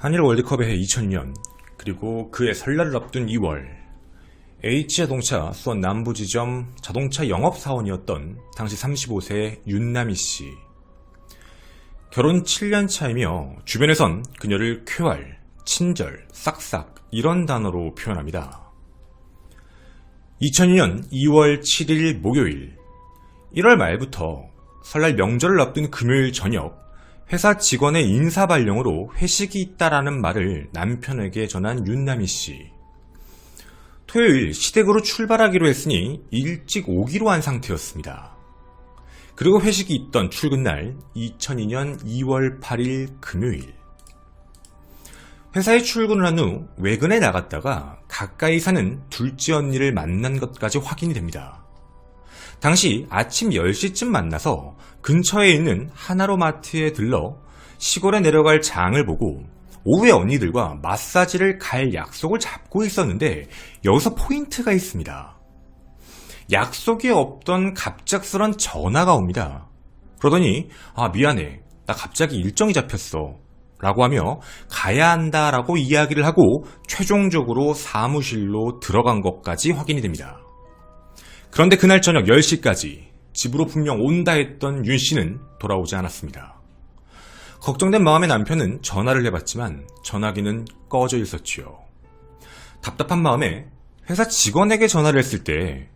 한일 월드컵의 해 2002년, 그리고 그해 설날을 앞둔 2월, H자동차 수원 남부지점 자동차 영업사원이었던 당시 35세 윤남희 씨. 결혼 7년 차이며 주변에선 그녀를 쾌활, 친절, 싹싹 이런 단어로 표현합니다. 2002년 2월 7일 목요일, 1월 말부터 설날 명절을 앞둔 금요일 저녁, 회사 직원의 인사발령으로 회식이 있다라는 말을 남편에게 전한 윤남희 씨. 토요일 시댁으로 출발하기로 했으니 일찍 오기로 한 상태였습니다. 그리고 회식이 있던 출근날 2002년 2월 8일 금요일. 회사에 출근을 한 후 외근에 나갔다가 가까이 사는 둘째 언니를 만난 것까지 확인이 됩니다. 당시 아침 10시쯤 만나서 근처에 있는 하나로마트에 들러 시골에 내려갈 장을 보고 오후에 언니들과 마사지를 갈 약속을 잡고 있었는데 여기서 포인트가 있습니다. 약속이 없던 갑작스런 전화가 옵니다. 그러더니 미안해, 나 갑자기 일정이 잡혔어 라고 하며 가야 한다 라고 이야기를 하고 최종적으로 사무실로 들어간 것까지 확인이 됩니다. 그런데 그날 저녁 10시까지 집으로 분명 온다 했던 윤 씨는 돌아오지 않았습니다. 걱정된 마음의 남편은 전화를 해봤지만 전화기는 꺼져 있었지요. 답답한 마음에 회사 직원에게 전화를 했을 때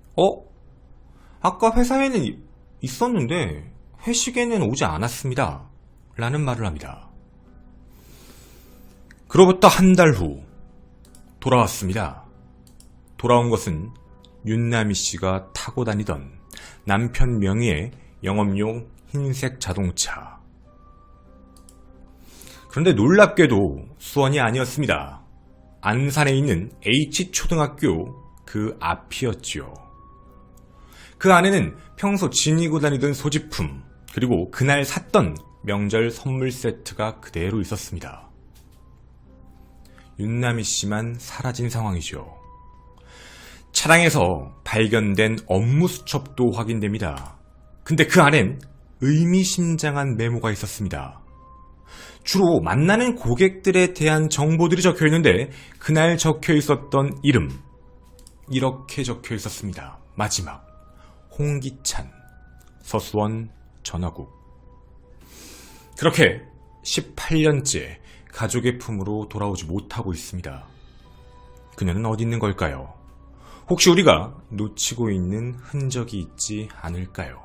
아까 회사에는 있었는데 회식에는 오지 않았습니다 라는 말을 합니다. 그로부터 한 달 후 돌아왔습니다. 돌아온 것은 윤남희 씨가 타고 다니던 남편 명의의 영업용 흰색 자동차. 그런데 놀랍게도 수원이 아니었습니다. 안산에 있는 H초등학교 그 앞이었지요. 그 안에는 평소 지니고 다니던 소지품, 그리고 그날 샀던 명절 선물 세트가 그대로 있었습니다. 윤남희 씨만 사라진 상황이죠. 차량에서 발견된 업무 수첩도 확인됩니다. 근데 그 안엔 의미심장한 메모가 있었습니다. 주로 만나는 고객들에 대한 정보들이 적혀 있는데 그날 적혀 있었던 이름, 이렇게 적혀 있었습니다. 마지막, 홍기찬, 서수원 전화국. 그렇게 18년째 가족의 품으로 돌아오지 못하고 있습니다. 그녀는 어디 있는 걸까요? 혹시 우리가 놓치고 있는 흔적이 있지 않을까요?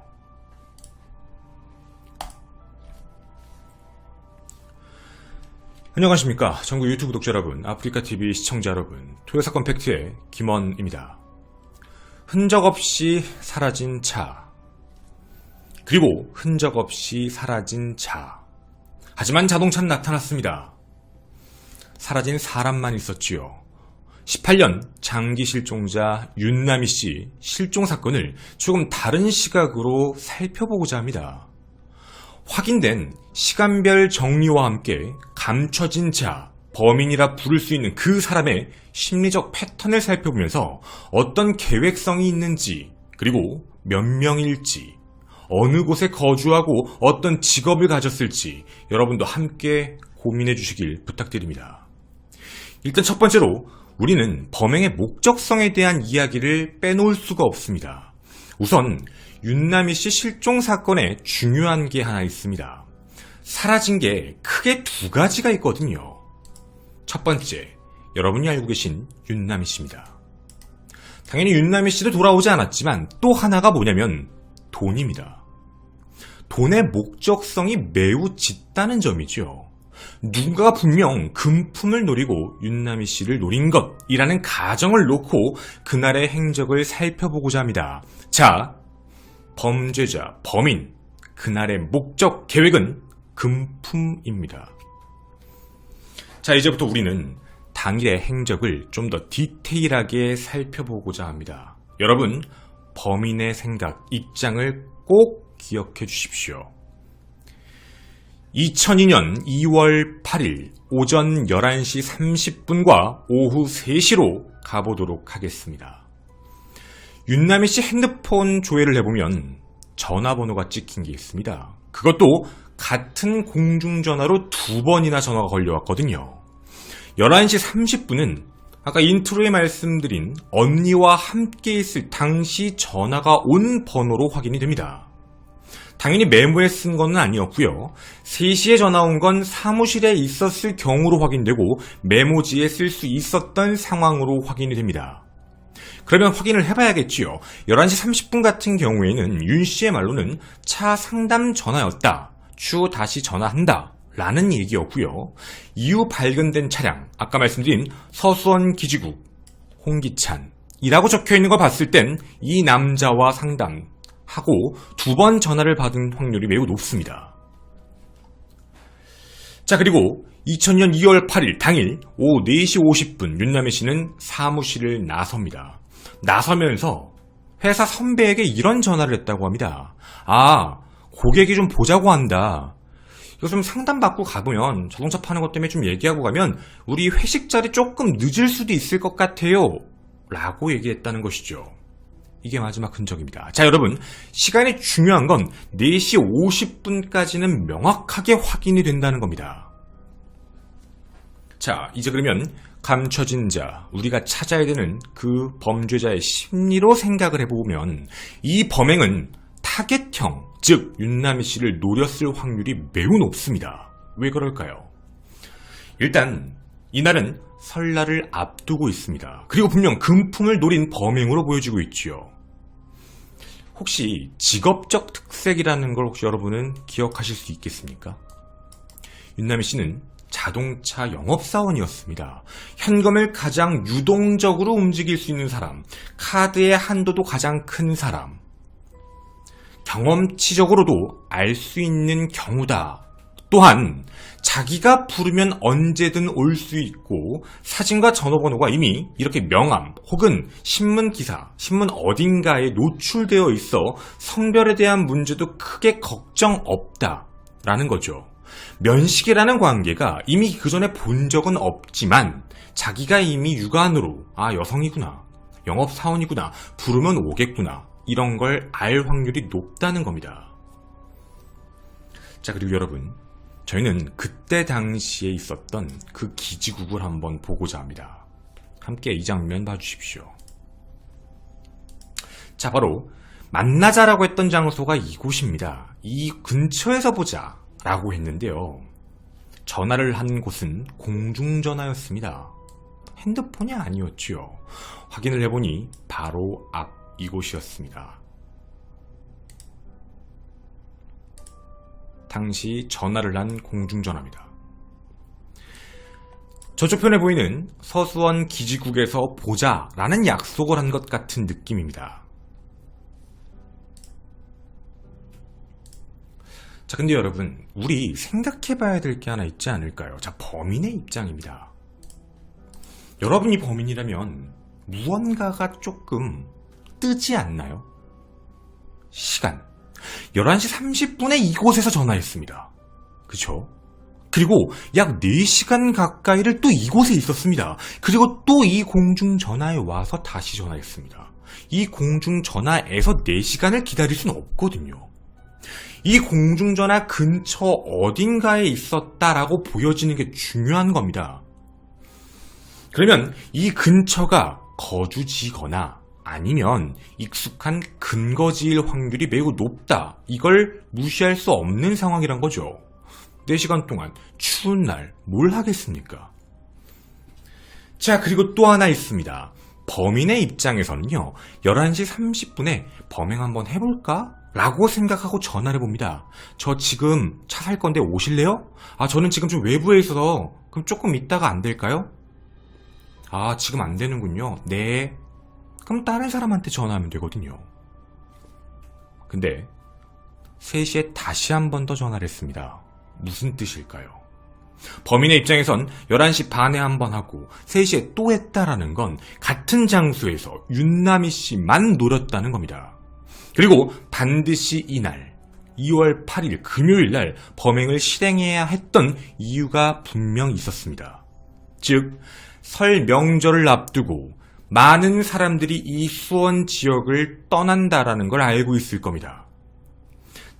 안녕하십니까. 전국 유튜브 구독자 여러분, 아프리카TV 시청자 여러분, 토요사건 팩트의 김원입니다. 흔적 없이 사라진 차, 그리고 흔적 없이 사라진 차. 하지만 자동차는 나타났습니다. 사라진 사람만 있었지요. 18년 장기 실종자 윤남희 씨 실종 사건을 조금 다른 시각으로 살펴보고자 합니다. 확인된 시간별 정리와 함께 감춰진 자, 범인이라 부를 수 있는 그 사람의 심리적 패턴을 살펴보면서 어떤 계획성이 있는지, 그리고 몇 명일지, 어느 곳에 거주하고 어떤 직업을 가졌을지 여러분도 함께 고민해 주시길 부탁드립니다. 일단 첫 번째로 우리는 범행의 목적성에 대한 이야기를 빼놓을 수가 없습니다. 우선 윤남희 씨 실종 사건에 중요한 게 하나 있습니다. 사라진 게 크게 두 가지가 있거든요. 첫 번째, 여러분이 알고 계신 윤남희 씨입니다. 당연히 윤남희 씨도 돌아오지 않았지만 또 하나가 뭐냐면 돈입니다. 돈의 목적성이 매우 짙다는 점이죠. 누군가가 분명 금품을 노리고 윤남희 씨를 노린 것이라는 가정을 놓고 그날의 행적을 살펴보고자 합니다. 자, 범죄자, 범인, 그날의 목적, 계획은 금품입니다. 자, 이제부터 우리는 당일의 행적을 좀 더 디테일하게 살펴보고자 합니다. 여러분, 범인의 생각, 입장을 꼭 기억해 주십시오. 2002년 2월 8일 오전 11시 30분과 오후 3시로 가보도록 하겠습니다. 윤남희 씨 핸드폰 조회를 해보면 전화번호가 찍힌 게 있습니다. 그것도 같은 공중전화로 2번이나 전화가 걸려왔거든요. 11시 30분은 아까 인트로에 말씀드린 언니와 함께 있을 당시 전화가 온 번호로 확인이 됩니다. 당연히 메모에 쓴 건 아니었고요. 3시에 전화 온 건 사무실에 있었을 경우로 확인되고 메모지에 쓸 수 있었던 상황으로 확인이 됩니다. 그러면 확인을 해봐야겠지요. 11시 30분 같은 경우에는 윤 씨의 말로는 차 상담 전화였다. 추후 다시 전화한다. 라는 얘기였고요. 이후 발견된 차량, 아까 말씀드린 서수원 기지국 홍기찬이라고 적혀있는 걸 봤을 땐 이 남자와 상담하고 2번 전화를 받은 확률이 매우 높습니다. 자, 그리고 2000년 2월 8일 당일 오후 4시 50분 윤남희 씨는 사무실을 나섭니다. 나서면서 회사 선배에게 이런 전화를 했다고 합니다. 고객이 좀 보자고 한다. 이거 좀 상담받고 가보면 자동차 파는 것 때문에 좀 얘기하고 가면 우리 회식 자리 조금 늦을 수도 있을 것 같아요. 라고 얘기했다는 것이죠. 이게 마지막 흔적입니다. 자, 여러분, 시간이 중요한 건 4시 50분까지는 명확하게 확인이 된다는 겁니다. 자, 이제 그러면 감춰진 자, 우리가 찾아야 되는 그 범죄자의 심리로 생각을 해보면 이 범행은 타겟형, 즉 윤남희 씨를 노렸을 확률이 매우 높습니다. 왜 그럴까요? 일단 이날은 설날을 앞두고 있습니다. 그리고 분명 금품을 노린 범행으로 보여지고 있지요. 혹시 직업적 특색이라는 걸 혹시 여러분은 기억하실 수 있겠습니까? 윤남희 씨는 자동차 영업사원이었습니다. 현금을 가장 유동적으로 움직일 수 있는 사람, 카드의 한도도 가장 큰 사람, 경험치적으로도 알 수 있는 경우다. 또한 자기가 부르면 언제든 올 수 있고 사진과 전화번호가 이미 이렇게 명함 혹은 신문기사, 신문 어딘가에 노출되어 있어 성별에 대한 문제도 크게 걱정 없다라는 거죠. 면식이라는 관계가 이미 그 전에 본 적은 없지만 자기가 이미 육안으로 여성이구나, 영업사원이구나, 부르면 오겠구나, 이런 걸 알 확률이 높다는 겁니다. 자, 그리고 여러분, 저희는 그때 당시에 있었던 그 기지국을 한번 보고자 합니다. 함께 이 장면 봐주십시오. 자, 바로 만나자라고 했던 장소가 이곳입니다. 이 근처에서 보자 라고 했는데요. 전화를 한 곳은 공중전화였습니다. 핸드폰이 아니었지요. 확인을 해보니 바로 앞 이곳이었습니다. 당시 전화를 한 공중전화입니다. 저쪽 편에 보이는 서수원 기지국에서 보자라는 약속을 한 것 같은 느낌입니다. 자, 근데 여러분, 우리 생각해봐야 될 게 하나 있지 않을까요? 자, 범인의 입장입니다. 여러분이 범인이라면 무언가가 조금 뜨지 않나요? 시간 11시 30분에 이곳에서 전화했습니다. 그쵸? 그리고 약 4시간 가까이를 또 이곳에 있었습니다. 그리고 또 이 공중전화에 와서 다시 전화했습니다. 이 공중전화에서 4시간을 기다릴 수는 없거든요. 이 공중전화 근처 어딘가에 있었다라고 보여지는 게 중요한 겁니다. 그러면 이 근처가 거주지거나 아니면 익숙한 근거지일 확률이 매우 높다. 이걸 무시할 수 없는 상황이란 거죠. 4시간 동안 추운 날 뭘 하겠습니까? 자, 그리고 또 하나 있습니다. 범인의 입장에서는요, 11시 30분에 범행 한번 해볼까? 라고 생각하고 전화를 봅니다. 저 지금 차 살 건데 오실래요? 저는 지금 좀 외부에 있어서 그럼 조금 있다가 안 될까요? 지금 안 되는군요. 네. 그럼 다른 사람한테 전화하면 되거든요. 근데 3시에 다시 한 번 더 전화를 했습니다. 무슨 뜻일까요? 범인의 입장에선 11시 반에 한 번 하고 3시에 또 했다라는 건 같은 장소에서 윤남희 씨만 노렸다는 겁니다. 그리고 반드시 이날 2월 8일 금요일 날 범행을 실행해야 했던 이유가 분명 있었습니다. 즉 설 명절을 앞두고 많은 사람들이 이 수원 지역을 떠난다라는 걸 알고 있을 겁니다.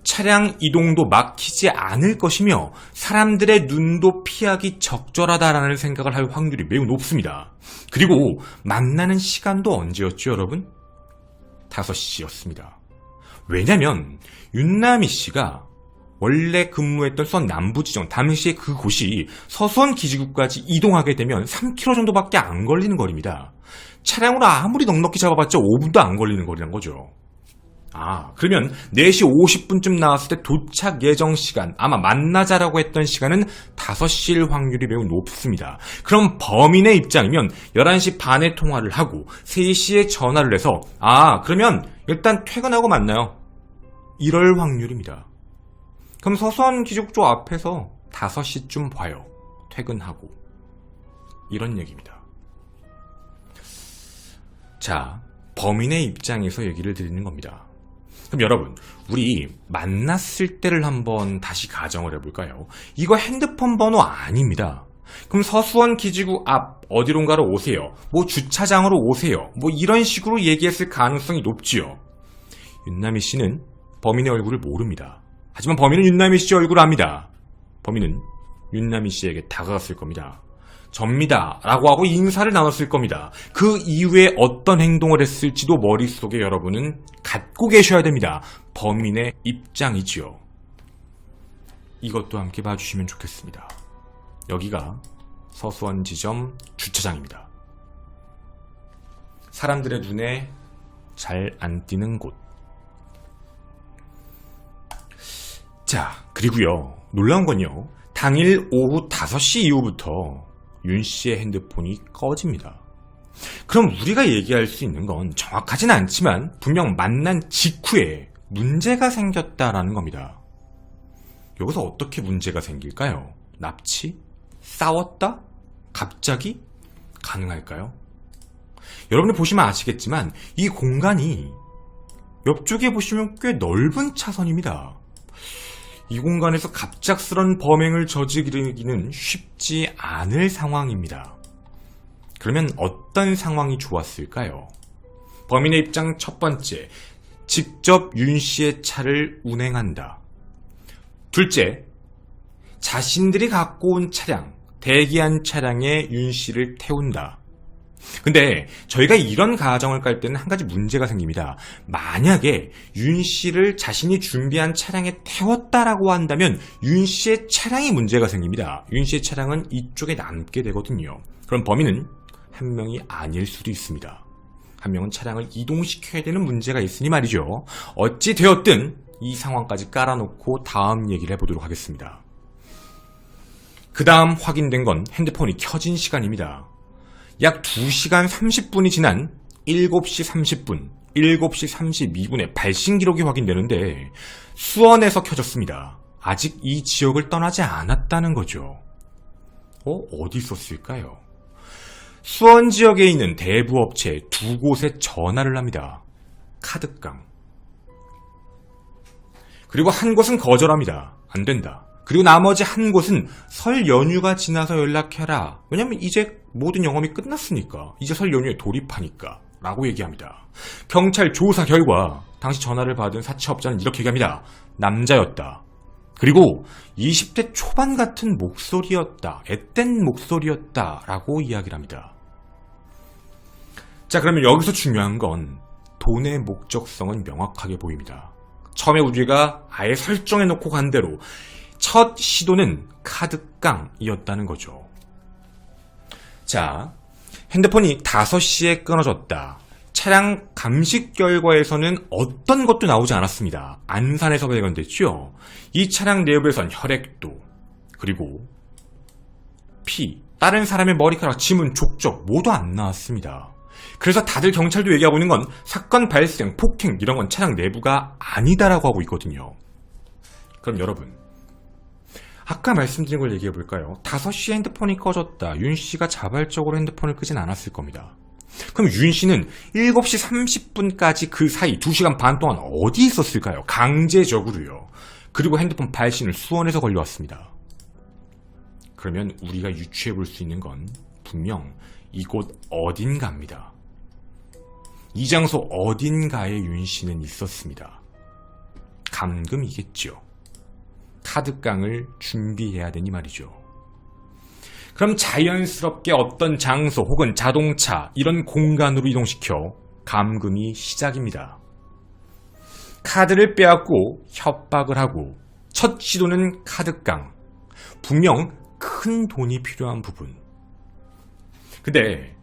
차량 이동도 막히지 않을 것이며 사람들의 눈도 피하기 적절하다라는 생각을 할 확률이 매우 높습니다. 그리고 만나는 시간도 언제였죠, 여러분? 5시였습니다. 왜냐면 윤남희 씨가 원래 근무했던 수원 남부지점, 당시에 그곳이 서수원 기지구까지 이동하게 되면 3km 정도밖에 안 걸리는 거리입니다. 차량으로 아무리 넉넉히 잡아봤자 5분도 안 걸리는 거리란 거죠. 그러면 4시 50분쯤 나왔을 때 도착 예정 시간, 아마 만나자라고 했던 시간은 5시일 확률이 매우 높습니다. 그럼 범인의 입장이면 11시 반에 통화를 하고 3시에 전화를 해서 그러면 일단 퇴근하고 만나요. 이럴 확률입니다. 그럼 서수원 기지국 앞에서 5시쯤 봐요. 퇴근하고. 이런 얘기입니다. 자, 범인의 입장에서 얘기를 드리는 겁니다. 그럼 여러분, 우리 만났을 때를 한번 다시 가정을 해볼까요? 이거 핸드폰 번호 아닙니다. 그럼 서수원 기지구 앞 어디론가로 오세요. 주차장으로 오세요. 이런 식으로 얘기했을 가능성이 높지요. 윤남희 씨는 범인의 얼굴을 모릅니다. 하지만 범인은 윤남희 씨 얼굴을 압니다. 범인은 윤남희 씨에게 다가갔을 겁니다. 접니다 라고 하고 인사를 나눴을 겁니다. 그 이후에 어떤 행동을 했을지도 머릿속에 여러분은 갖고 계셔야 됩니다. 범인의 입장이지요. 이것도 함께 봐주시면 좋겠습니다. 여기가 서수원 지점 주차장입니다. 사람들의 눈에 잘 안 띄는 곳. 자, 그리고요, 놀라운 건요, 당일 오후 5시 이후부터 윤 씨의 핸드폰이 꺼집니다. 그럼 우리가 얘기할 수 있는 건 정확하진 않지만 분명 만난 직후에 문제가 생겼다라는 겁니다. 여기서 어떻게 문제가 생길까요? 납치? 싸웠다? 갑자기? 가능할까요? 여러분이 보시면 아시겠지만 이 공간이 옆쪽에 보시면 꽤 넓은 차선입니다. 이 공간에서 갑작스런 범행을 저지르기는 쉽지 않을 상황입니다. 그러면 어떤 상황이 좋았을까요? 범인의 입장 첫 번째, 직접 윤 씨의 차를 운행한다. 둘째, 자신들이 갖고 온 차량, 대기한 차량에 윤 씨를 태운다. 근데 저희가 이런 가정을 깔 때는 한 가지 문제가 생깁니다. 만약에 윤 씨를 자신이 준비한 차량에 태웠다라고 한다면 윤 씨의 차량이 문제가 생깁니다. 윤 씨의 차량은 이쪽에 남게 되거든요. 그럼 범인은 한 명이 아닐 수도 있습니다. 한 명은 차량을 이동시켜야 되는 문제가 있으니 말이죠. 어찌 되었든 이 상황까지 깔아놓고 다음 얘기를 해보도록 하겠습니다. 그 다음 확인된 건 핸드폰이 켜진 시간입니다. 약 2시간 30분이 지난 7시 30분, 7시 32분에 발신 기록이 확인되는데 수원에서 켜졌습니다. 아직 이 지역을 떠나지 않았다는 거죠. 어디 있었을까요? 수원 지역에 있는 대부 업체 2곳에 전화를 합니다. 카드깡. 그리고 한 곳은 거절합니다. 안 된다. 그리고 나머지 한 곳은 설 연휴가 지나서 연락해라. 왜냐면 이제 모든 영업이 끝났으니까. 이제 설 연휴에 돌입하니까. 라고 얘기합니다. 경찰 조사 결과 당시 전화를 받은 사채업자는 이렇게 얘기합니다. 남자였다. 그리고 20대 초반 같은 목소리였다. 앳된 목소리였다. 라고 이야기를 합니다. 자, 그러면 여기서 중요한 건 돈의 목적성은 명확하게 보입니다. 처음에 우리가 아예 설정해놓고 간 대로 첫 시도는 카드깡이었다는 거죠. 자, 핸드폰이 5시에 끊어졌다. 차량 감식 결과에서는 어떤 것도 나오지 않았습니다. 안산에서 발견됐죠. 이 차량 내부에선 혈액도, 그리고 피, 다른 사람의 머리카락, 지문, 족적 모두 안 나왔습니다. 그래서 다들 경찰도 얘기하고 있는 건 사건 발생, 폭행 이런 건 차량 내부가 아니다라고 하고 있거든요. 그럼 여러분, 아까 말씀드린 걸 얘기해 볼까요? 5시에 핸드폰이 꺼졌다. 윤 씨가 자발적으로 핸드폰을 끄진 않았을 겁니다. 그럼 윤 씨는 7시 30분까지 그 사이 2시간 반 동안 어디 있었을까요? 강제적으로요. 그리고 핸드폰 발신을 수원에서 걸려왔습니다. 그러면 우리가 유추해 볼 수 있는 건 분명 이곳 어딘가입니다. 이 장소 어딘가에 윤 씨는 있었습니다. 감금이겠죠. 카드깡을 준비해야 되니 말이죠. 그럼 자연스럽게 어떤 장소 혹은 자동차 이런 공간으로 이동시켜 감금이 시작입니다. 카드를 빼앗고 협박을 하고 첫 시도는 카드깡. 분명 큰 돈이 필요한 부분. 근데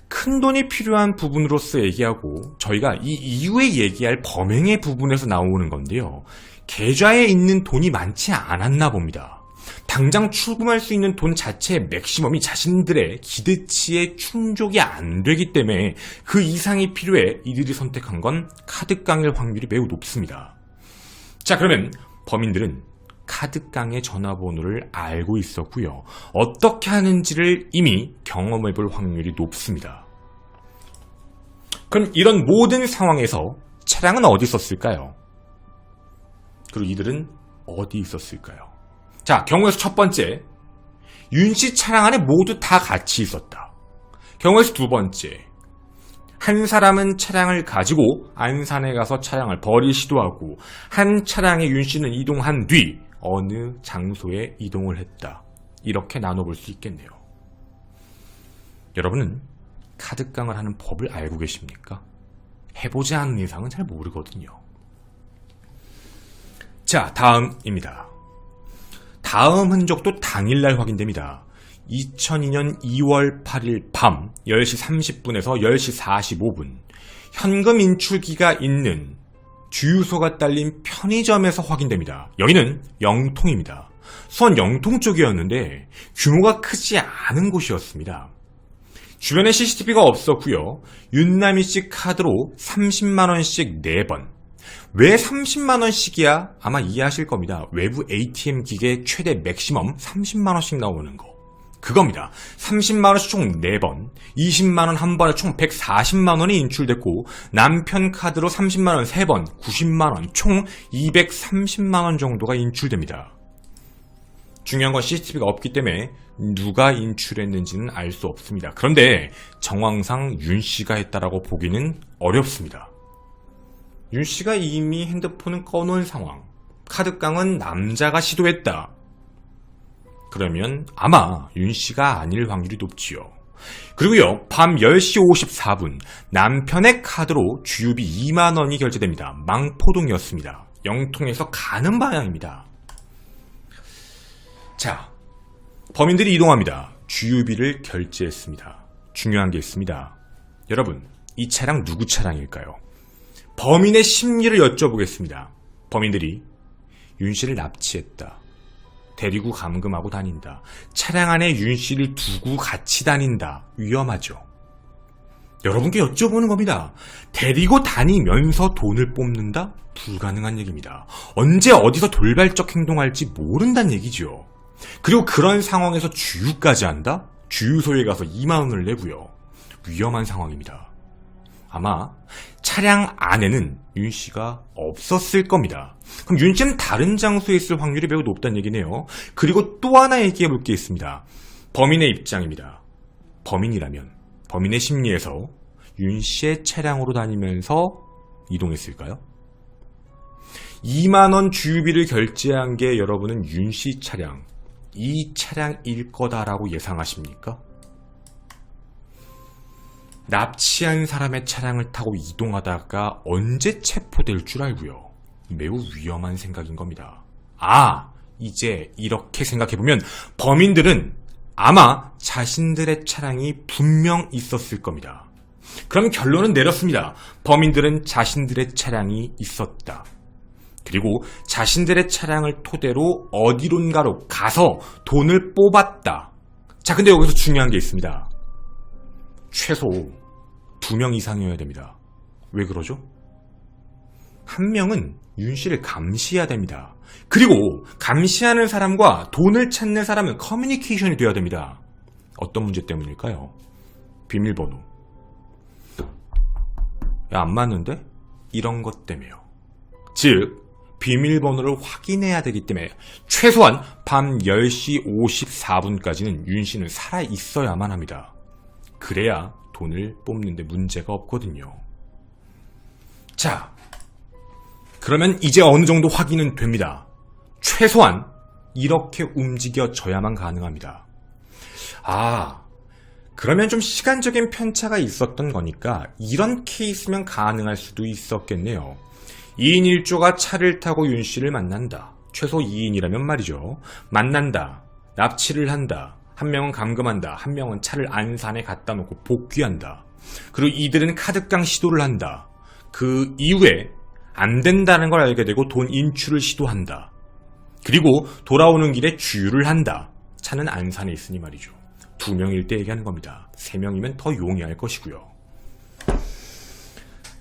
큰 돈이 필요한 부분으로서 얘기하고 저희가 이 이후에 얘기할 범행의 부분에서 나오는 건데요. 계좌에 있는 돈이 많지 않았나 봅니다. 당장 출금할 수 있는 돈 자체의 맥시멈이 자신들의 기대치에 충족이 안 되기 때문에 그 이상이 필요해 이들이 선택한 건 카드깡일 확률이 매우 높습니다. 자, 그러면 범인들은 카드깡의 전화번호를 알고 있었고요. 어떻게 하는지를 이미 경험해 볼 확률이 높습니다. 그럼 이런 모든 상황에서 차량은 어디 있었을까요? 그리고 이들은 어디 있었을까요? 자, 경우에서 첫 번째, 윤씨 차량 안에 모두 다 같이 있었다. 경우에서 두 번째, 한 사람은 차량을 가지고 안산에 가서 차량을 버릴 시도하고 한 차량에 윤씨는 이동한 뒤 어느 장소에 이동을 했다. 이렇게 나눠볼 수 있겠네요. 여러분은 카드깡을 하는 법을 알고 계십니까? 해보지 않은 이상은 잘 모르거든요. 자, 다음입니다. 다음 흔적도 당일날 확인됩니다. 2002년 2월 8일 밤 10시 30분에서 10시 45분 현금 인출기가 있는 주유소가 딸린 편의점에서 확인됩니다. 여기는 영통입니다. 수원 영통 쪽이었는데 규모가 크지 않은 곳이었습니다. 주변에 CCTV가 없었고요. 윤남희 씨 카드로 30만원씩 4번. 왜 30만원씩이야? 아마 이해하실 겁니다. 외부 ATM 기계 최대 맥시멈 30만원씩 나오는 거. 그겁니다. 30만원씩 총 4번, 20만원 한 번에 총 140만원이 인출됐고 남편 카드로 30만원 3번, 90만원, 총 230만원 정도가 인출됩니다. 중요한 건 CCTV가 없기 때문에 누가 인출했는지는 알 수 없습니다. 그런데 정황상 윤씨가 했다라고 보기는 어렵습니다. 윤씨가 이미 핸드폰은 꺼놓은 상황, 카드깡은 남자가 시도했다. 그러면 아마 윤씨가 아닐 확률이 높지요. 그리고요, 밤 10시 54분 남편의 카드로 주유비 2만원이 결제됩니다. 망포동이었습니다. 영통에서 가는 방향입니다. 자, 범인들이 이동합니다. 주유비를 결제했습니다. 중요한 게 있습니다. 여러분, 이 차량 누구 차량일까요? 범인의 심리를 여쭤보겠습니다. 범인들이 윤씨를 납치했다. 데리고 감금하고 다닌다. 차량 안에 윤씨를 두고 같이 다닌다. 위험하죠. 여러분께 여쭤보는 겁니다. 데리고 다니면서 돈을 뽑는다? 불가능한 얘기입니다. 언제 어디서 돌발적 행동할지 모른다는 얘기죠. 그리고 그런 상황에서 주유까지 한다? 주유소에 가서 2만원을 내고요. 위험한 상황입니다. 아마 차량 안에는 윤씨가 없었을 겁니다. 그럼 윤씨는 다른 장소에 있을 확률이 매우 높다는 얘기네요. 그리고 또 하나 얘기해 볼 게 있습니다. 범인의 입장입니다. 범인이라면 범인의 심리에서 윤씨의 차량으로 다니면서 이동했을까요? 2만원 주유비를 결제한 게 여러분은 윤씨 차량, 이 차량일 거다라고 예상하십니까? 납치한 사람의 차량을 타고 이동하다가 언제 체포될 줄 알고요. 매우 위험한 생각인 겁니다. 아, 이제 이렇게 생각해보면 범인들은 아마 자신들의 차량이 분명 있었을 겁니다. 그럼 결론은 내렸습니다. 범인들은 자신들의 차량이 있었다. 그리고 자신들의 차량을 토대로 어디론가로 가서 돈을 뽑았다. 자, 근데 여기서 중요한 게 있습니다. 최소 2명 이상이어야 됩니다. 왜 그러죠? 한 명은 윤씨를 감시해야 됩니다. 그리고 감시하는 사람과 돈을 찾는 사람은 커뮤니케이션이 되어야 됩니다. 어떤 문제 때문일까요? 비밀번호. 야, 안 맞는데? 이런 것 때문에요. 즉, 비밀번호를 확인해야 되기 때문에 최소한 밤 10시 54분까지는 윤씨는 살아있어야만 합니다. 그래야 돈을 뽑는데 문제가 없거든요. 자, 그러면 이제 어느 정도 확인은 됩니다. 최소한 이렇게 움직여져야만 가능합니다. 그러면 좀 시간적인 편차가 있었던 거니까 이런 케이스면 가능할 수도 있었겠네요. 2인 1조가 차를 타고 윤 씨를 만난다. 최소 2인이라면 말이죠. 만난다. 납치를 한다. 한 명은 감금한다. 한 명은 차를 안산에 갖다 놓고 복귀한다. 그리고 이들은 카드깡 시도를 한다. 그 이후에 안 된다는 걸 알게 되고 돈 인출을 시도한다. 그리고 돌아오는 길에 주유를 한다. 차는 안산에 있으니 말이죠. 2명일 때 얘기하는 겁니다. 3명이면 더 용이할 것이고요.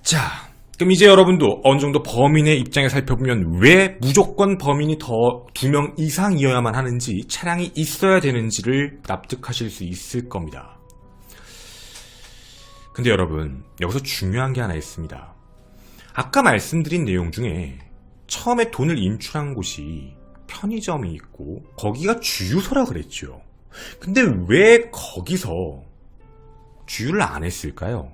자, 그럼 이제 여러분도 어느 정도 범인의 입장에 살펴보면 왜 무조건 범인이 더 2명 이상이어야만 하는지, 차량이 있어야 되는지를 납득하실 수 있을 겁니다. 근데 여러분, 여기서 중요한 게 하나 있습니다. 아까 말씀드린 내용 중에 처음에 돈을 인출한 곳이 편의점이 있고 거기가 주유소라 그랬죠. 근데 왜 거기서 주유를 안 했을까요?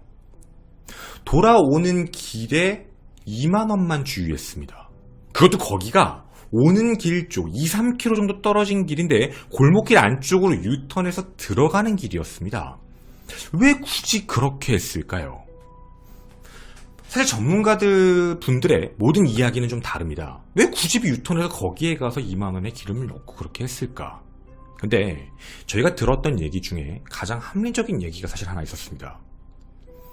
돌아오는 길에 2만 원만 주유했습니다. 그것도 거기가 오는 길 쪽 2, 3km 정도 떨어진 길인데 골목길 안쪽으로 유턴해서 들어가는 길이었습니다. 왜 굳이 그렇게 했을까요? 사실 전문가들 분들의 모든 이야기는 좀 다릅니다. 왜 굳이 유턴해서 거기에 가서 2만 원의 기름을 넣고 그렇게 했을까? 근데 저희가 들었던 얘기 중에 가장 합리적인 얘기가 사실 하나 있었습니다.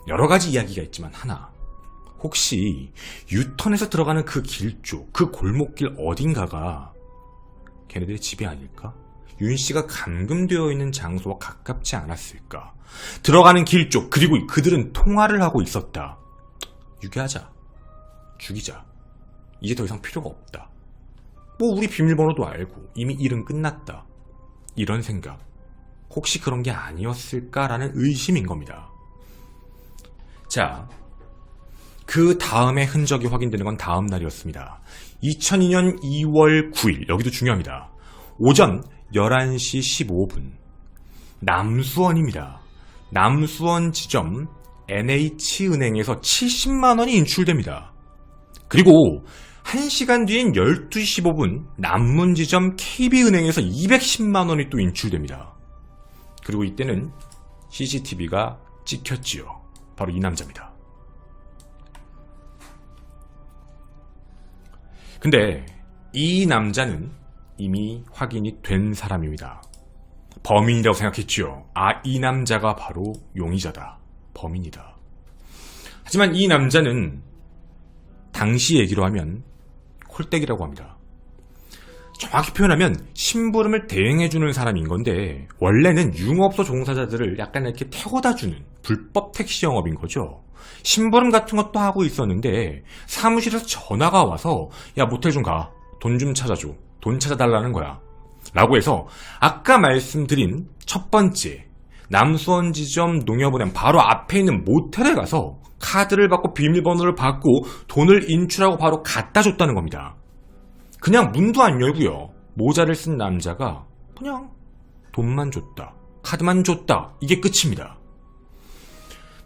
여러 가지 이야기가 있지만 하나, 혹시 유턴해서 들어가는 그 길 쪽, 그 골목길 어딘가가 걔네들의 집이 아닐까? 윤 씨가 감금되어 있는 장소와 가깝지 않았을까? 들어가는 길 쪽, 그리고 그들은 통화를 하고 있었다. 유괴하자. 죽이자. 이제 더 이상 필요가 없다. 우리 비밀번호도 알고 이미 일은 끝났다. 이런 생각. 혹시 그런 게 아니었을까라는 의심인 겁니다. 자, 그 다음에 흔적이 확인되는 건 다음 날이었습니다. 2002년 2월 9일, 여기도 중요합니다. 오전 11시 15분. 남수원입니다. 남수원 지점 NH은행에서 70만 원이 인출됩니다. 그리고 1시간 뒤인 12시 15분 남문 지점 KB은행에서 210만 원이 또 인출됩니다. 그리고 이때는 CCTV가 찍혔지요. 바로 이 남자입니다. 근데 이 남자는 이미 확인이 된 사람입니다. 범인이라고 생각했지요. 이 남자가 바로 용의자다. 범인이다. 하지만 이 남자는 당시 얘기로 하면 콜떼기라고 합니다. 정확히 표현하면 심부름을 대행해주는 사람인 건데 원래는 융업소 종사자들을 약간 이렇게 태워다주는 불법 택시 영업인 거죠. 심부름 같은 것도 하고 있었는데 사무실에서 전화가 와서 야 모텔 좀 가. 돈 좀 찾아줘. 돈 찾아달라는 거야. 라고 해서 아까 말씀드린 첫 번째 남수원 지점 농협은행 바로 앞에 있는 모텔에 가서 카드를 받고 비밀번호를 받고 돈을 인출하고 바로 갖다 줬다는 겁니다. 그냥 문도 안 열고요. 모자를 쓴 남자가 그냥 돈만 줬다. 카드만 줬다. 이게 끝입니다.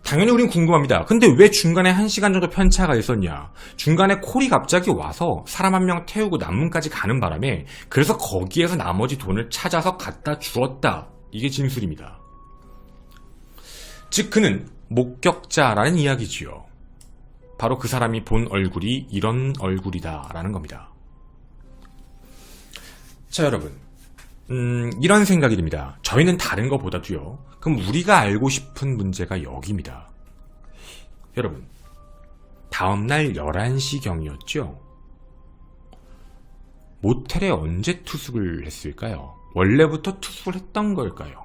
당연히 우린 궁금합니다. 근데 왜 중간에 1시간 정도 편차가 있었냐? 중간에 콜이 갑자기 와서 사람 한 명 태우고 남문까지 가는 바람에 그래서 거기에서 나머지 돈을 찾아서 갖다 주었다. 이게 진술입니다. 즉 그는 목격자라는 이야기지요. 바로 그 사람이 본 얼굴이 이런 얼굴이다 라는 겁니다. 자 여러분, 이런 생각이 듭니다. 저희는 다른 것보다도요. 그럼 우리가 알고 싶은 문제가 여기입니다. 여러분, 다음날 11시경이었죠? 모텔에 언제 투숙을 했을까요? 원래부터 투숙을 했던 걸까요?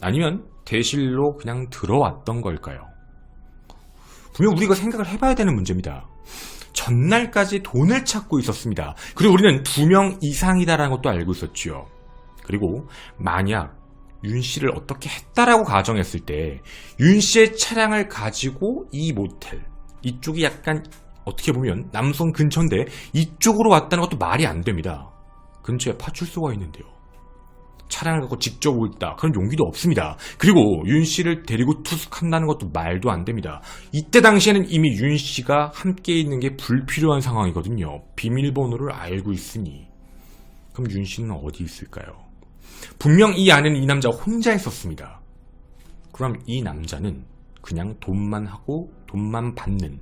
아니면 대실로 그냥 들어왔던 걸까요? 분명 우리가 생각을 해봐야 되는 문제입니다. 전날까지 돈을 찾고 있었습니다. 그리고 우리는 2명 이상이다라는 것도 알고 있었죠. 그리고 만약 윤 씨를 어떻게 했다라고 가정했을 때 윤 씨의 차량을 가지고 이 모텔, 이쪽이 약간 어떻게 보면 남성 근처인데 이쪽으로 왔다는 것도 말이 안 됩니다. 근처에 파출소가 있는데요. 차량을 갖고 직접 올다 그런 용기도 없습니다. 그리고 윤 씨를 데리고 투숙한다는 것도 말도 안 됩니다. 이때 당시에는 이미 윤 씨가 함께 있는 게 불필요한 상황이거든요. 비밀번호를 알고 있으니. 그럼 윤 씨는 어디 있을까요? 분명 이 안에는 이 남자 혼자 있었습니다. 그럼 이 남자는 그냥 돈만 하고 돈만 받는,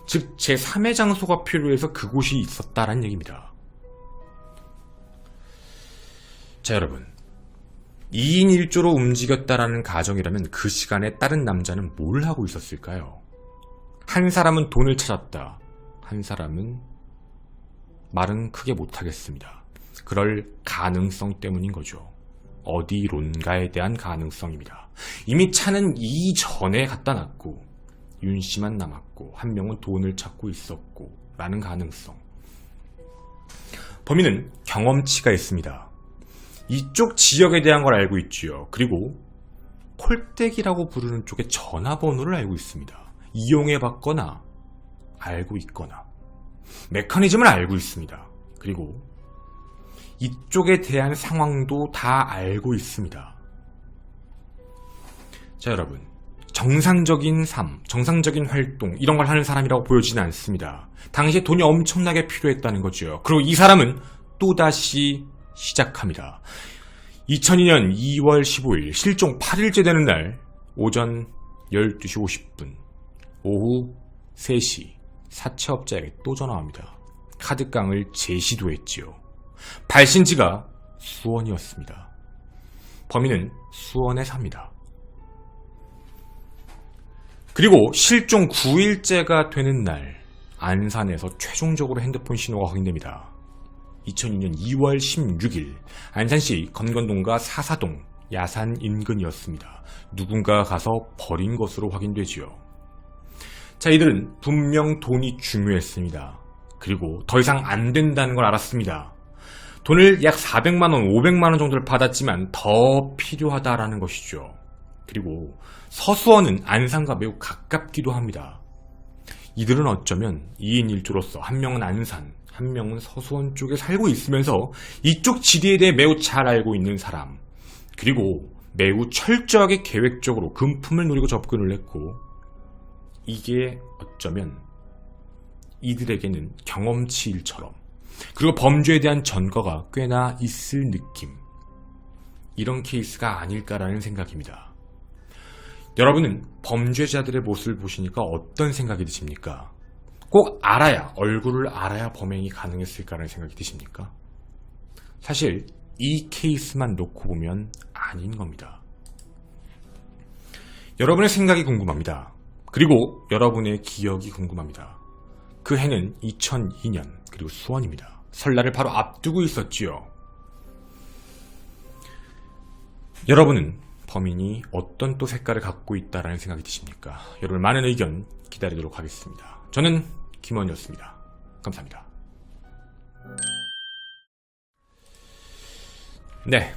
즉 제3의 장소가 필요해서 그곳이 있었다라는 얘기입니다. 자, 여러분, 2인 1조로 움직였다라는 가정이라면 그 시간에 다른 남자는 뭘 하고 있었을까요? 한 사람은 돈을 찾았다. 한 사람은 말은 크게 못하겠습니다. 그럴 가능성 때문인 거죠. 어디론가에 대한 가능성입니다. 이미 차는 이전에 갖다 놨고 윤 씨만 남았고 한 명은 돈을 찾고 있었고 라는 가능성. 범인은 경험치가 있습니다. 이쪽 지역에 대한 걸 알고 있지요. 그리고 콜댁이라고 부르는 쪽의 전화번호를 알고 있습니다. 이용해 봤거나 알고 있거나 메커니즘을 알고 있습니다. 그리고 이쪽에 대한 상황도 다 알고 있습니다. 자, 여러분, 정상적인 삶, 정상적인 활동 이런 걸 하는 사람이라고 보여지는 않습니다. 당시에 돈이 엄청나게 필요했다는 거죠. 그리고 이 사람은 또다시 시작합니다. 2002년 2월 15일 실종 8일째 되는 날 오전 12시 50분 오후 3시 사채업자에게 또 전화합니다. 카드깡을 재시도했지요. 발신지가 수원이었습니다. 범인은 수원에 삽니다. 그리고 실종 9일째가 되는 날 안산에서 최종적으로 핸드폰 신호가 확인됩니다. 2002년 2월 16일 안산시 건건동과 사사동 야산 인근이었습니다. 누군가가 가서 버린 것으로 확인되지요. 자, 이들은 분명 돈이 중요했습니다. 그리고 더 이상 안 된다는 걸 알았습니다. 돈을 약 400만원, 500만원 정도를 받았지만 더 필요하다라는 것이죠. 그리고 서수원은 안산과 매우 가깝기도 합니다. 이들은 어쩌면 2인 1조로서 한 명은 안산, 한 명은 서수원 쪽에 살고 있으면서 이쪽 지리에 대해 매우 잘 알고 있는 사람, 그리고 매우 철저하게 계획적으로 금품을 노리고 접근을 했고, 이게 어쩌면 이들에게는 경험치일처럼, 그리고 범죄에 대한 전과가 꽤나 있을 느낌, 이런 케이스가 아닐까라는 생각입니다. 여러분은 범죄자들의 모습을 보시니까 어떤 생각이 드십니까? 꼭 알아야, 얼굴을 알아야 범행이 가능했을까라는 생각이 드십니까? 사실 이 케이스만 놓고 보면 아닌 겁니다. 여러분의 생각이 궁금합니다. 그리고 여러분의 기억이 궁금합니다. 그 해는 2002년, 그리고 수원입니다. 설날을 바로 앞두고 있었지요. 여러분은 범인이 어떤 또 색깔을 갖고 있다라는 생각이 드십니까? 여러분 많은 의견 기다리도록 하겠습니다. 저는 김원이었습니다. 감사합니다. 네,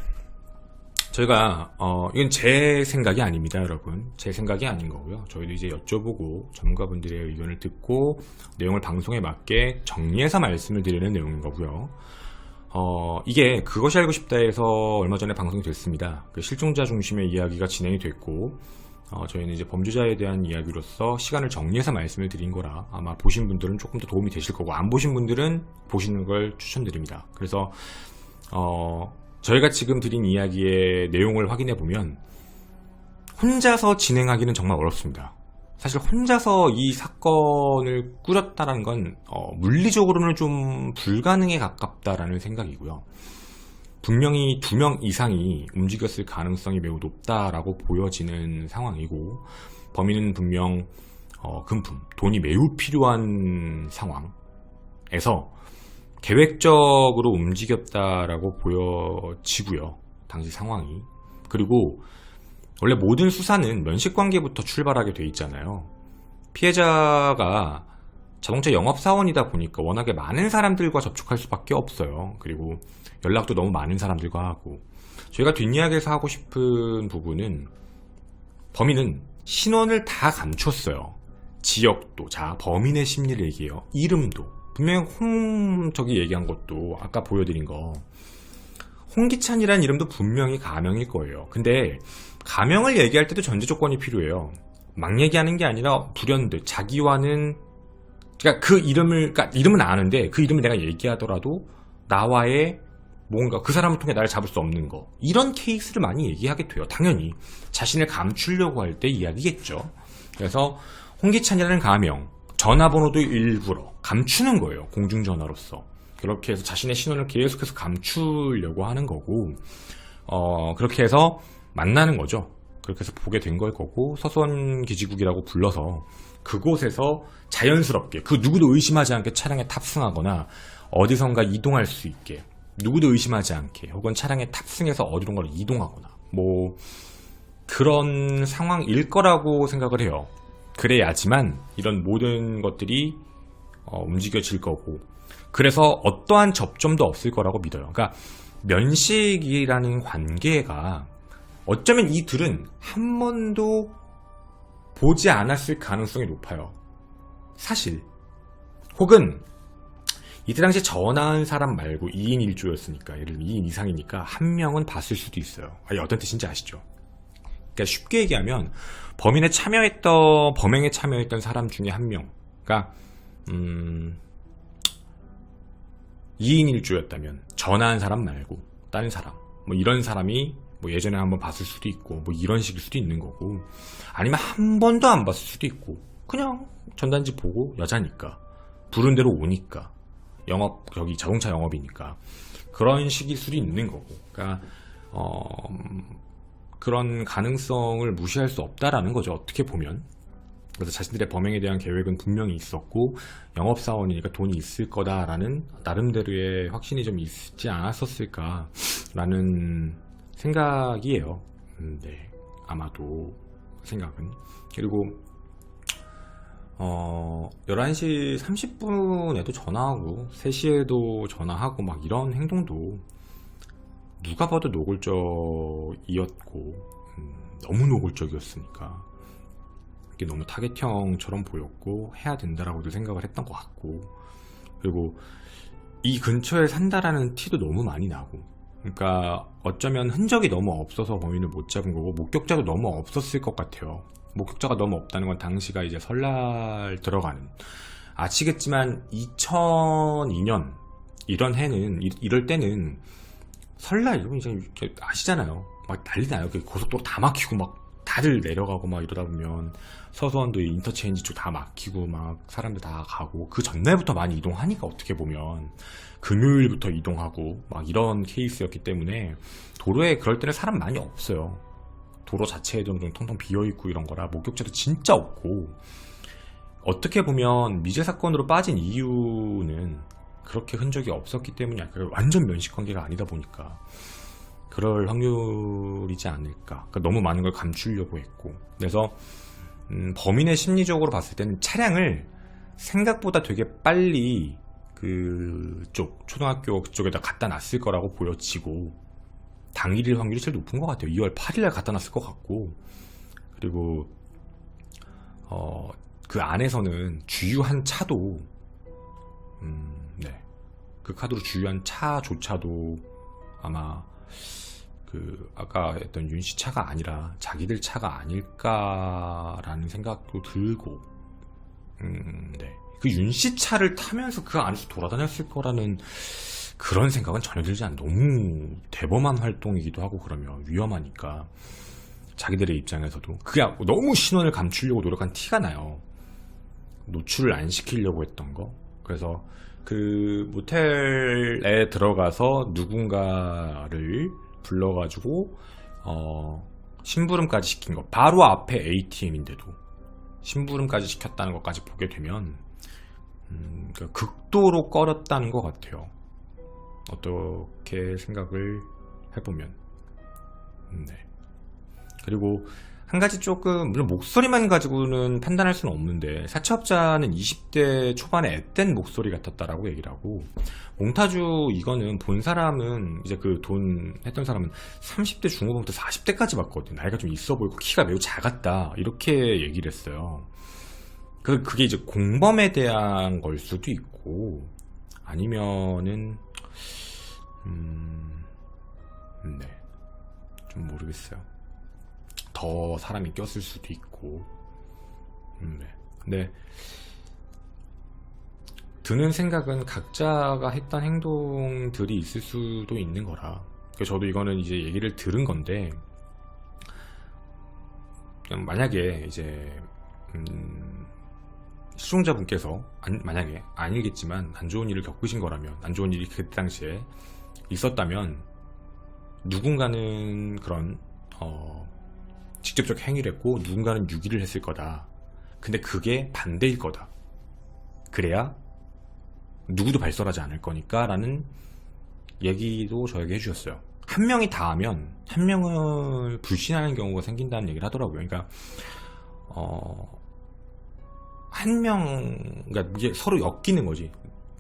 저희가 이건 제 생각이 아닙니다, 여러분. 제 생각이 아닌 거고요. 저희도 이제 여쭤보고 전문가분들의 의견을 듣고 내용을 방송에 맞게 정리해서 말씀을 드리는 내용인 거고요. 이게 그것이 알고 싶다에서 얼마 전에 방송이 됐습니다. 그 실종자 중심의 이야기가 진행이 됐고, 저희는 이제 범죄자에 대한 이야기로서 시간을 정리해서 말씀을 드린 거라 아마 보신 분들은 조금 더 도움이 되실 거고, 안 보신 분들은 보시는 걸 추천드립니다. 그래서 저희가 지금 드린 이야기의 내용을 확인해 보면 혼자서 진행하기는 정말 어렵습니다. 사실 혼자서 이 사건을 꾸렸다는 건 물리적으로는 좀 불가능에 가깝다라는 생각이고요. 분명히 2명 이상이 움직였을 가능성이 매우 높다라고 보여지는 상황이고, 범인은 분명 금품, 돈이 매우 필요한 상황에서 계획적으로 움직였다라고 보여지고요. 당시 상황이. 그리고 원래 모든 수사는 면식관계부터 출발하게 돼 있잖아요. 피해자가 자동차 영업사원이다 보니까 워낙에 많은 사람들과 접촉할 수밖에 없어요. 그리고 연락도 너무 많은 사람들과 하고, 저희가 뒷이야기에서 하고 싶은 부분은 범인은 신원을 다 감췄어요. 지역도, 자, 범인의 심리를 얘기해요. 이름도 분명히 저기 얘기한 것도 아까 보여드린 거 홍기찬이라는 이름도 분명히 가명일 거예요. 근데 가명을 얘기할 때도 전제 조건이 필요해요. 막 얘기하는 게 아니라 불현듯 자기와는, 그러니까 그 이름을, 그러니까 이름은 아는데 그 이름을 내가 얘기하더라도 나와의 뭔가 그 사람을 통해 나를 잡을 수 없는 거, 이런 케이스를 많이 얘기하게 돼요. 당연히 자신을 감추려고 할 때 이야기겠죠. 그래서 홍기찬이라는 가명, 전화번호도 일부러 감추는 거예요. 공중전화로서. 그렇게 해서 자신의 신원을 계속해서 감추려고 하는 거고, 그렇게 해서 만나는 거죠. 그렇게 해서 보게 된 걸 거고, 서수원 기지국이라고 불러서 그곳에서 자연스럽게 그 누구도 의심하지 않게 차량에 탑승하거나 어디선가 이동할 수 있게, 누구도 의심하지 않게, 혹은 차량에 탑승해서 어디론가 이동하거나 뭐 그런 상황일 거라고 생각을 해요. 그래야지만 이런 모든 것들이 움직여질 거고, 그래서 어떠한 접점도 없을 거라고 믿어요. 그러니까 면식이라는 관계가 어쩌면 이 둘은 한 번도 보지 않았을 가능성이 높아요. 사실. 혹은 이때 당시 전화한 사람 말고 2인 1조였으니까, 예를 들면 2인 이상이니까 한 명은 봤을 수도 있어요. 어떤 뜻인지 아시죠? 그러니까 쉽게 얘기하면 범행에 참여했던 사람 중에 한 명, 그러니까 2인 1조였다면 전화한 사람 말고 다른 사람, 뭐 이런 사람이 뭐 예전에 한번 봤을 수도 있고, 뭐 이런 식일 수도 있는 거고, 아니면 한 번도 안 봤을 수도 있고, 그냥 전단지 보고 여자니까 부른 대로 오니까, 여기 자동차 영업이니까 그런 식일 수도 있는 거고, 그러니까 그런 가능성을 무시할 수 없다라는 거죠, 어떻게 보면. 그래서 자신들의 범행에 대한 계획은 분명히 있었고, 영업사원이니까 돈이 있을 거다라는 나름대로의 확신이 좀 있지 않았었을까라는 생각이에요. 네, 아마도 생각은. 그리고 11시 30분에도 전화하고 3시에도 전화하고 막 이런 행동도 누가 봐도 노골적이었고, 너무 노골적이었으니까 이게 너무 타겟형처럼 보였고 해야 된다라고도 생각을 했던 것 같고, 그리고 이 근처에 산다라는 티도 너무 많이 나고, 그러니까 어쩌면 흔적이 너무 없어서 범인을 못 잡은 거고, 목격자도 너무 없었을 것 같아요. 목격자가 너무 없다는 건 당시가 이제 설날 들어가는, 아시겠지만 2002년 이런 해는, 이럴 때는 설날 이러면 이제 아시잖아요. 막 난리 나요. 고속도로 다 막히고 막 다들 내려가고 막 이러다 보면 서수원도 인터체인지 쪽 다 막히고 막 사람들 다 가고, 그 전날부터 많이 이동하니까 어떻게 보면 금요일부터 이동하고 막 이런 케이스였기 때문에 도로에 그럴 때는 사람 많이 없어요. 도로 자체에도 좀 텅텅 비어있고 이런 거라 목격자도 진짜 없고, 어떻게 보면 미제 사건으로 빠진 이유는 그렇게 흔적이 없었기 때문이야. 완전 면식 관계가 아니다 보니까 그럴 확률이지 않을까. 그러니까 너무 많은 걸 감추려고 했고, 그래서 범인의 심리적으로 봤을 때는 차량을 생각보다 되게 빨리 그쪽 초등학교 그쪽에다 갖다 놨을 거라고 보여지고, 당일일 확률이 제일 높은 것 같아요. 2월 8일날 갖다 놨을 것 같고, 그리고 그 안에서는 주유한 차도 네, 그 카드로 주유한 차조차도 아마 아까 했던 윤씨 차가 아니라 자기들 차가 아닐까라는 생각도 들고, 네, 그 윤씨 차를 타면서 그 안에서 돌아다녔을 거라는 그런 생각은 전혀 들지 않아요. 너무 대범한 활동이기도 하고 그러면 위험하니까 자기들의 입장에서도 그게 너무 신원을 감추려고 노력한 티가 나요. 노출을 안 시키려고 했던 거. 그래서 그 모텔에 들어가서 누군가를 불러가지고 심부름까지 시킨 거, 바로 앞에 ATM인데도 심부름까지 시켰다는 것까지 보게 되면 그러니까 극도로 꺼렸다는 것 같아요. 어떻게 생각을 해보면. 네. 그리고 한 가지 조금, 물론 목소리만 가지고는 판단할 수는 없는데, 사채업자는 20대 초반에 앳된 목소리 같았다라고 얘기를 하고, 몽타주 이거는 본 사람은, 이제 그 돈 했던 사람은 30대 중후반부터 40대까지 봤거든요. 나이가 좀 있어 보이고 키가 매우 작았다, 이렇게 얘기를 했어요. 그게 이제 공범에 대한 걸 수도 있고, 아니면은 네. 좀 모르겠어요. 더 사람이 꼈을 수도 있고. 네. 근데 드는 생각은 각자가 했던 행동들이 있을 수도 있는 거라. 저도 이거는 이제 얘기를 들은 건데, 만약에 이제 시청자분께서 만약에 아니겠지만 안 좋은 일을 겪으신 거라면, 안 좋은 일이 그때 당시에 있었다면 누군가는 그런 직접적 행위를 했고 누군가는 유기를 했을 거다. 근데 그게 반대일 거다. 그래야 누구도 발설하지 않을 거니까 라는 얘기도 저에게 해주셨어요. 한 명이 다 하면 한 명을 불신하는 경우가 생긴다는 얘기를 하더라고요. 그러니까 한 명, 그러니까 이게 서로 엮이는 거지.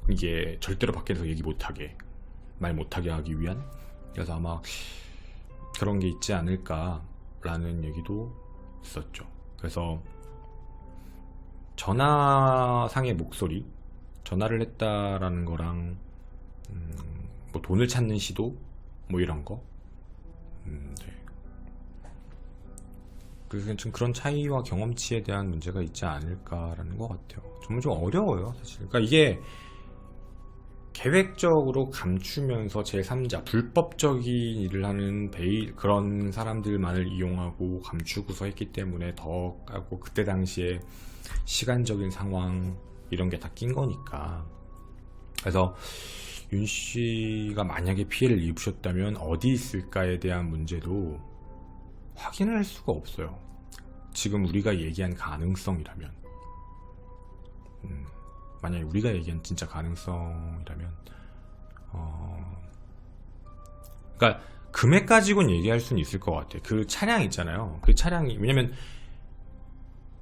이게 절대로 밖에서 얘기 못하게, 말 못하게 하기 위한. 그래서 아마 그런 게 있지 않을까라는 얘기도 있었죠. 그래서 전화상의 목소리, 전화를 했다라는 거랑 뭐 돈을 찾는 시도, 뭐 이런 거. 네. 그래서 좀 그런 차이와 경험치에 대한 문제가 있지 않을까라는 것 같아요. 정말 좀 어려워요, 사실. 그러니까 이게 계획적으로 감추면서 제3자, 불법적인 일을 하는 그런 사람들만을 이용하고 감추고서 했기 때문에 더 까고, 그때 당시에 시간적인 상황 이런 게 다 낀 거니까. 그래서 윤 씨가 만약에 피해를 입으셨다면 어디 있을까에 대한 문제도 확인을 할 수가 없어요. 지금 우리가 얘기한 가능성이라면, 만약에 우리가 얘기한 진짜 가능성이라면, 그러니까 금액 가지고는 얘기할 수는 있을 것 같아요. 그 차량 있잖아요. 그 차량이, 왜냐면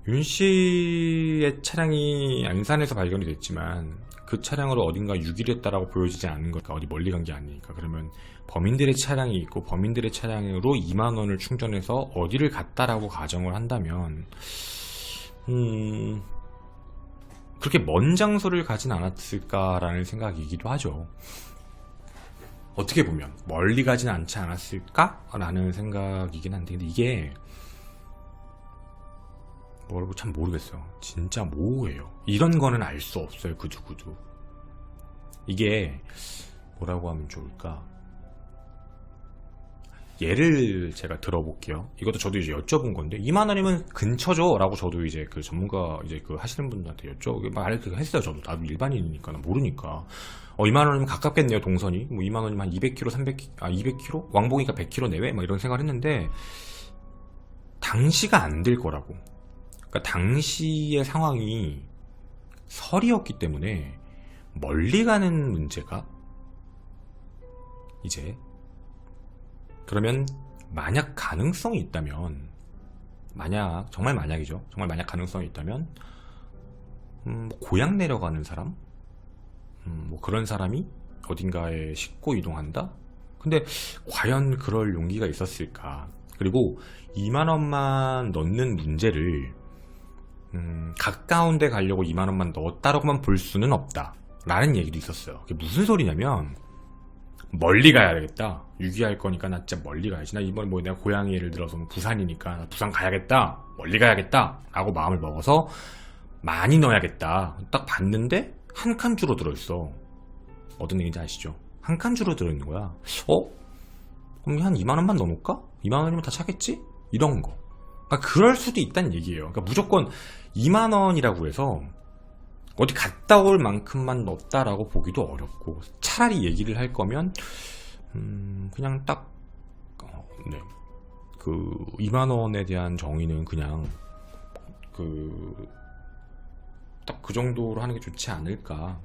윤 씨의 차량이 안산에서 발견이 됐지만 그 차량으로 어딘가 유기를 했다라고 보여지지 않는 거니까, 어디 멀리 간 게 아니니까. 그러면 범인들의 차량이 있고 범인들의 차량으로 2만 원을 충전해서 어디를 갔다라고 가정을 한다면 그렇게 먼 장소를 가진 않았을까라는 생각이기도 하죠. 어떻게 보면 멀리 가진 않지 않았을까라는 생각이긴 한데, 근데 이게 뭐라고 참 모르겠어요. 진짜 모호해요. 이런 거는 알 수 없어요. 그저 이게 뭐라고 하면 좋을까? 예를 제가 들어볼게요. 이것도 저도 이제 여쭤본 건데, 2만 원이면 근처죠? 라고 저도 이제 그 전문가 이제 그 하시는 분들한테 말을 했어요. 저도 나도 일반인이니까 나 모르니까. 2만 원이면 가깝겠네요. 동선이. 뭐 2만 원이면 한 200km, 200km? 왕복이니까 100km 내외? 막 이런 생각을 했는데, 당시가 안 될 거라고. 그러니까 당시의 상황이 설이었기 때문에 멀리 가는 문제가 이제, 그러면 만약 가능성이 있다면, 정말 만약이죠. 정말 만약 가능성이 있다면 고향 내려가는 사람, 뭐 그런 사람이 어딘가에 싣고 이동한다? 근데 과연 그럴 용기가 있었을까? 그리고 2만 원만 넣는 문제를 가까운 데 가려고 2만 원만 넣었다라고만 볼 수는 없다 라는 얘기도 있었어요. 그게 무슨 소리냐면, 멀리 가야겠다, 유기할 거니까 나 진짜 멀리 가야지, 나 이번에 뭐 내가 고향이 예를 들어서 부산이니까 나 부산 가야겠다, 멀리 가야겠다 라고 마음을 먹어서 많이 넣어야겠다. 딱 봤는데 한 칸 주로 들어있어. 어떤 얘기인지 아시죠? 한 칸 주로 들어있는 거야. 그럼 한 2만 원만 넣어놓을까? 2만 원이면 다 차겠지? 이런 거. 그러니까 그럴 수도 있다는 얘기예요. 그러니까 무조건 2만 원이라고 해서 어디 갔다 올 만큼만 넣었다라고 보기도 어렵고, 차라리 얘기를 할 거면 그냥 딱 그 2만 원에 대한 정의는 그냥 딱 그 정도로 하는 게 좋지 않을까,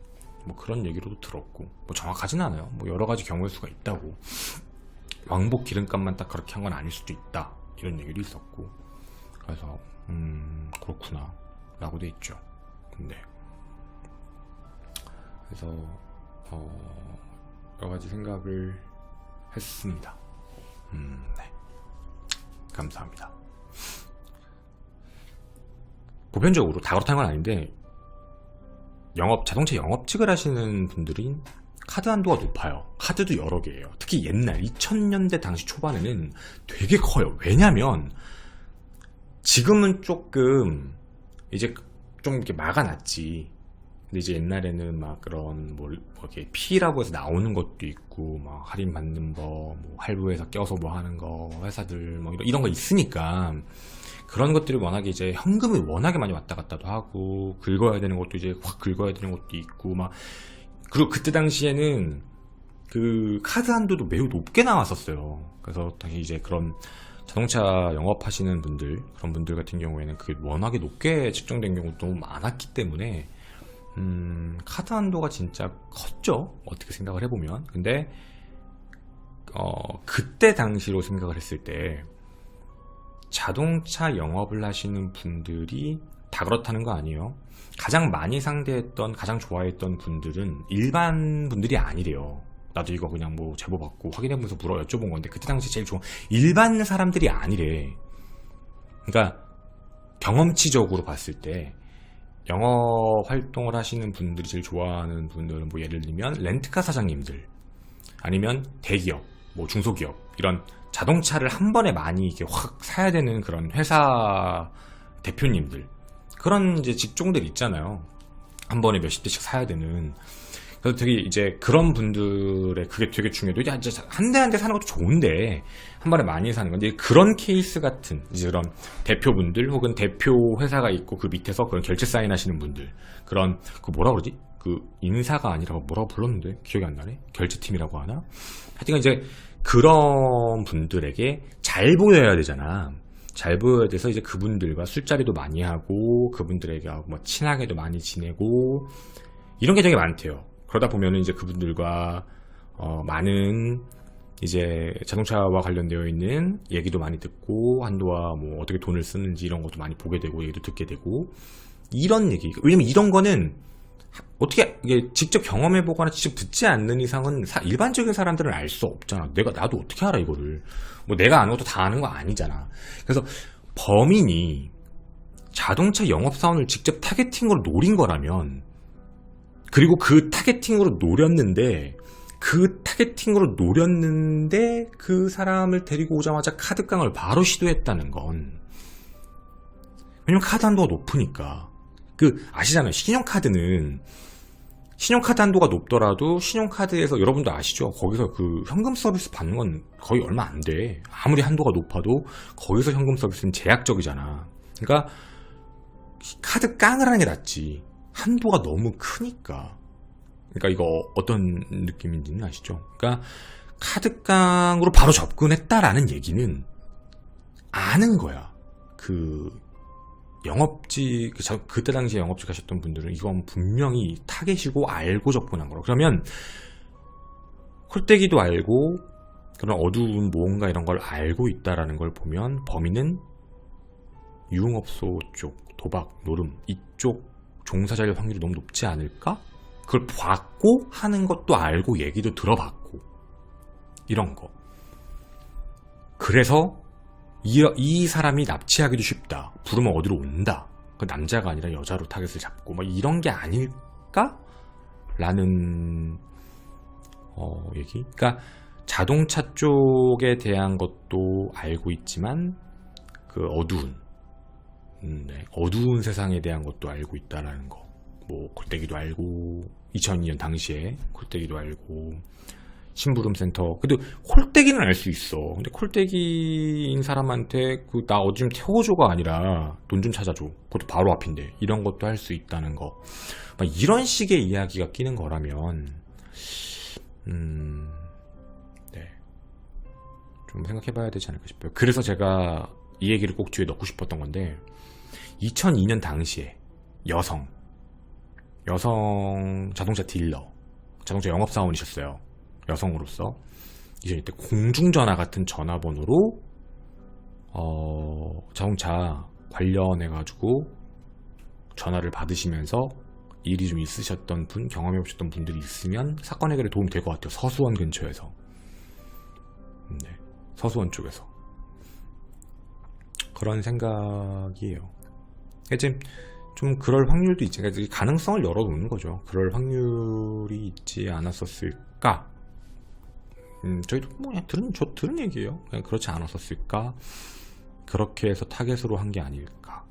뭐 그런 얘기로도 들었고, 뭐 정확하진 않아요. 뭐 여러 가지 경우일 수가 있다고. 왕복 기름값만 딱 그렇게 한 건 아닐 수도 있다, 이런 얘기도 있었고. 그래서 그렇구나 라고 돼 있죠. 근데 그래서 여러 가지 생각을 했습니다. 네. 감사합니다. 보편적으로 다 그렇다는 건 아닌데, 자동차 영업직을 하시는 분들이 카드 한도가 높아요. 카드도 여러 개예요. 특히 옛날 2000년대 당시 초반에는 되게 커요. 왜냐면 지금은 조금 이제 좀 이렇게 막아놨지. 근데 이제 옛날에는 막 그런 뭐 이렇게 P라고 해서 나오는 것도 있고 막 할인 받는 거, 뭐 할부회사 껴서 뭐 하는 거, 회사들 뭐 이런 거 있으니까 그런 것들이 워낙에 이제 현금이 워낙에 많이 왔다 갔다도 하고 긁어야 되는 것도 이제 확 긁어야 되는 것도 있고 막 그리고 그때 당시에는 그 카드 한도도 매우 높게 나왔었어요. 그래서 당시 이제 그런 자동차 영업하시는 분들 그런 분들 같은 경우에는 그게 워낙에 높게 측정된 경우도 너무 많았기 때문에 카드 한도가 진짜 컸죠. 어떻게 생각을 해보면. 근데 그때 당시로 생각을 했을 때 자동차 영업을 하시는 분들이 다 그렇다는 거 아니에요. 가장 많이 상대했던 가장 좋아했던 분들은 일반 분들이 아니래요. 나도 이거 그냥 뭐 제보 받고 확인해보면서 여쭤본 건데 그때 당시 제일 좋은 일반 사람들이 아니래. 그러니까 경험치적으로 봤을 때 영업 활동을 하시는 분들이 제일 좋아하는 분들은 뭐 예를 들면 렌트카 사장님들 아니면 대기업, 뭐 중소기업 이런 자동차를 한 번에 많이 이렇게 확 사야 되는 그런 회사 대표님들 그런 이제 직종들 있잖아요. 한 번에 몇십 대씩 사야 되는. 그래서 되게 이제 그런 분들의 그게 되게 중요해요. 이제 한 대 한 대 사는 것도 좋은데 한 번에 많이 사는 건데 그런 케이스 같은 이제 그런 대표분들 혹은 대표 회사가 있고 그 밑에서 그런 결제 사인하시는 분들 그런 그 뭐라 그러지? 그 인사가 아니라 뭐라고 불렀는데 기억이 안 나네. 결제팀이라고 하나? 하여튼 이제 그런 분들에게 잘 보여야 되잖아. 잘 보여야 돼서 이제 그분들과 술자리도 많이 하고 그분들에게 뭐 친하게도 많이 지내고 이런 게 되게 많대요. 그러다 보면은 이제 그분들과 많은 이제 자동차와 관련되어 있는 얘기도 많이 듣고 한도와 뭐 어떻게 돈을 쓰는지 이런 것도 많이 보게 되고 얘기도 듣게 되고 이런 얘기. 왜냐면 이런 거는 어떻게 이게 직접 경험해 보거나 직접 듣지 않는 이상은 일반적인 사람들은 알 수 없잖아. 나도 어떻게 알아 이거를. 뭐 내가 아는 것도 다 아는 거 아니잖아. 그래서 범인이 자동차 영업사원을 직접 타겟팅으로 노린 거라면 그리고 그 타겟팅으로 노렸는데 그 사람을 데리고 오자마자 카드깡을 바로 시도했다는 건 왜냐면 카드 한도가 높으니까 아시잖아요. 신용카드 한도가 높더라도 신용카드에서 여러분도 아시죠? 거기서 그 현금 서비스 받는 건 거의 얼마 안 돼. 아무리 한도가 높아도 거기서 현금 서비스는 제약적이잖아. 그러니까 카드 깡을 하는 게 낫지. 한도가 너무 크니까. 그러니까 이거 어떤 느낌인지는 아시죠? 그러니까 카드 깡으로 바로 접근했다라는 얘기는 아는 거야. 그때 당시에 영업직 하셨던 분들은 이건 분명히 타겟이고 알고 접근한 거라. 그러면 콜떼기도 알고 그런 어두운 뭔가 이런 걸 알고 있다라는 걸 보면 범인은 유흥업소 쪽, 도박, 노름 이쪽 종사자일 확률이 너무 높지 않을까? 그걸 봤고 하는 것도 알고 얘기도 들어봤고 이런 거. 그래서 이 사람이 납치하기도 쉽다. 부르면 어디로 온다. 그 남자가 아니라 여자로 타겟을 잡고 막 이런 게 아닐까? 라는 얘기. 그러니까 자동차 쪽에 대한 것도 알고 있지만 그 어두운 세상에 대한 것도 알고 있다라는 거. 뭐 콜떼기도 알고 2002년 당시에 콜떼기도 알고 심부름 센터. 근데 콜떼기는 알 수 있어. 근데 콜떼기인 사람한테 나 어디 좀 태워줘가 아니라 돈 좀 찾아줘. 그것도 바로 앞인데. 이런 것도 할 수 있다는 거. 막 이런 식의 이야기가 끼는 거라면 네. 좀 생각해봐야 되지 않을까 싶어요. 그래서 제가 이 얘기를 꼭 뒤에 넣고 싶었던 건데 2002년 당시에 여성 자동차 딜러, 자동차 영업사원이셨어요. 여성으로서 이제 이때 공중전화 같은 전화번호로 자동차 관련해가지고 전화를 받으시면서 일이 좀 있으셨던 분, 경험해보셨던 분들이 있으면 사건 해결에 도움이 될 것 같아요. 서수원 근처에서. 네, 서수원 쪽에서. 그런 생각이에요. 지금 좀 그럴 확률도 있지. 그러니까 이 가능성을 열어놓는 거죠. 그럴 확률이 있지 않았었을까? 저희도 뭐 그냥 들은 얘기예요. 그냥 그렇지 않았었을까? 그렇게 해서 타겟으로 한 게 아닐까?